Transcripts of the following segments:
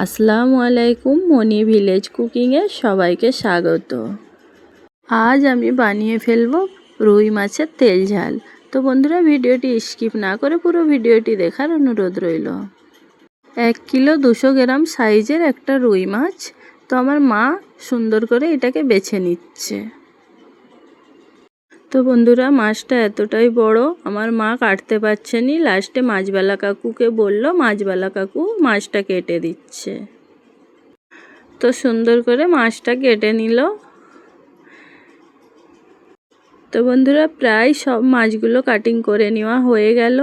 আসসালামু আলাইকুম, মনি ভিলেজ কুকিংয়ে সবাইকে স্বাগত। আজ আমি বানিয়ে ফেলবো রুই মাছের তেল ঝাল। তো বন্ধুরা, ভিডিওটি স্কিপ না করে পুরো ভিডিওটি দেখার অনুরোধ রইল। 1 কিলো 200 গ্রাম সাইজের একটা রুই মাছ। তো আমার মা সুন্দর করে এটাকে বেছে নিচ্ছে। তো বন্ধুরা, মাছটা এতটাই বড় আমার মা কাটতে পারছেনি। লাস্টে মাছবালা কাকুকে বলল, মাছবালা কাকু মাছটা কেটে দিচ্ছে। তো সুন্দর করে মাছটা কেটে নিল। তো বন্ধুরা, প্রায় সব মাছগুলো কাটিং করে নেওয়া হয়ে গেল।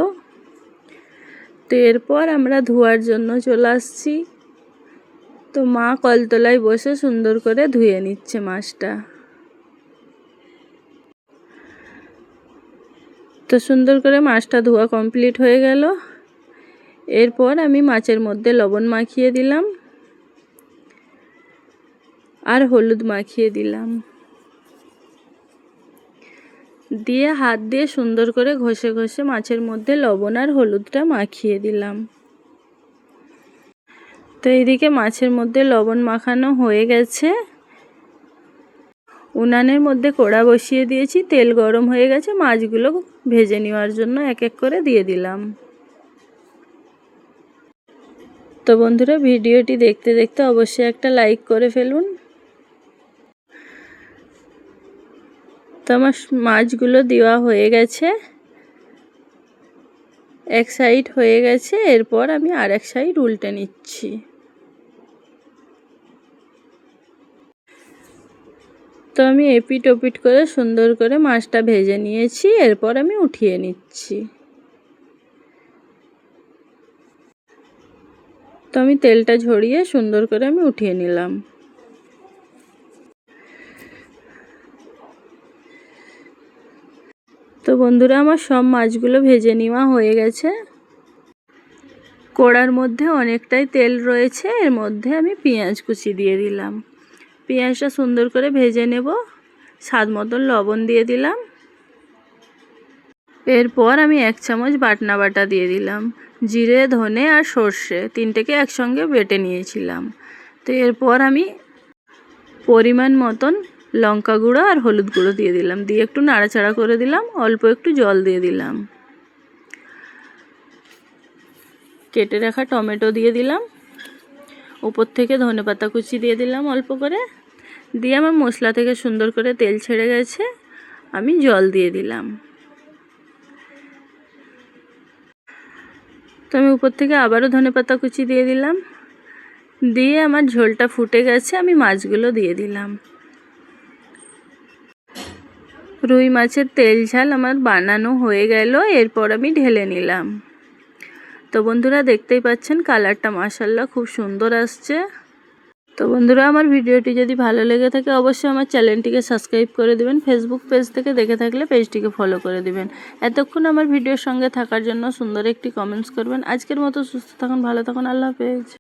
তো এরপর আমরা ধোয়ার জন্য চলে আসছি। তো মা কলতলায় বসে সুন্দর করে ধুয়ে নিচ্ছে মাছটা। তো সুন্দর করে মাছটা ধোয়া কমপ্লিট হয়ে গেল। এরপর আমি মাছের মধ্যে লবণ মাখিয়ে দিলাম আর হলুদ মাখিয়ে দিলাম। দিয়ে হাত দিয়ে সুন্দর করে ঘষে ঘষে মাছের মধ্যে লবণ আর হলুদটা মাখিয়ে দিলাম। তো এইদিকে মাছের মধ্যে লবণ মাখানো হয়ে গেছে। উনানের মধ্যে কড়া বসিয়ে দিয়েছি, তেল গরম হয়ে গেছে। মাছগুলো ভেজে নেওয়ার জন্য এক এক করে দিয়ে দিলাম। তো বন্ধুরা, ভিডিওটি দেখতে দেখতে অবশ্যই একটা লাইক করে ফেলুন। তো আমার মাছগুলো দেওয়া হয়ে গেছে, এক সাইড হয়ে গেছে। এরপর আমি আর এক সাইড উল্টে নিচ্ছি। তো আমি এপিট ওপিট করে সুন্দর করে মাছটা ভেজে নিয়েছি। এরপর আমি উঠিয়ে নিচ্ছি। তো আমি তেলটা ঝরিয়ে সুন্দর করে আমি উঠিয়ে নিলাম। তো বন্ধুরা, আমার সব মাছগুলো ভেজে নেওয়া হয়ে গেছে। কড়ার মধ্যে অনেকটাই তেল রয়েছে। এর মধ্যে আমি পেঁয়াজ কুচি দিয়ে দিলাম। পেঁয়াজটা সুন্দর করে ভেজে নেব। স্বাদ মতন লবণ দিয়ে দিলাম। এরপর আমি 1 চামচ বাটনা বাটা দিয়ে দিলাম। জিরে, ধনে আর সর্ষে তিনটেকে একসঙ্গে বেটে নিয়েছিলাম। তো এরপর আমি পরিমাণ মতন লঙ্কা গুঁড়ো আর হলুদ গুঁড়ো দিয়ে দিলাম। দিয়ে একটু নাড়াচাড়া করে দিলাম। অল্প একটু জল দিয়ে দিলাম। কেটে রাখা টমেটো দিয়ে দিলাম। উপর থেকে ধনেপাতা কুচি দিয়ে দিলাম অল্প করে। দিয়ে আমার মশলা থেকে সুন্দর করে তেল ছেড়ে গেছে। আমি জল দিয়ে দিলাম। তো আমি উপর থেকে আবারও ধনেপাতা কুচি দিয়ে দিলাম। দিয়ে আমার ঝোলটা ফুটে গেছে। আমি মাছগুলো দিয়ে দিলাম। রুই মাছের তেল ঝাল আমার বানানো হয়ে গেল। এরপর আমি ঢেলে নিলাম। তো বন্ধুরা, দেখতেই পাচ্ছেন কালারটা মাশাআল্লাহ খুব সুন্দর আসছে। তো বন্ধুরা, আমার ভিডিওটি যদি ভালো লেগে থাকে অবশ্যই আমার চ্যানেলটিকে সাবস্ক্রাইব করে দিবেন। ফেসবুক পেজ থেকে দেখে থাকলে পেজটিকে ফলো করে দিবেন। এতক্ষণ আমার ভিডিওর সঙ্গে থাকার জন্য সুন্দর একটি কমেন্টস করবেন। আজকের মতো সুস্থ থাকুন, ভালো থাকুন, আল্লাহ হাফেজ।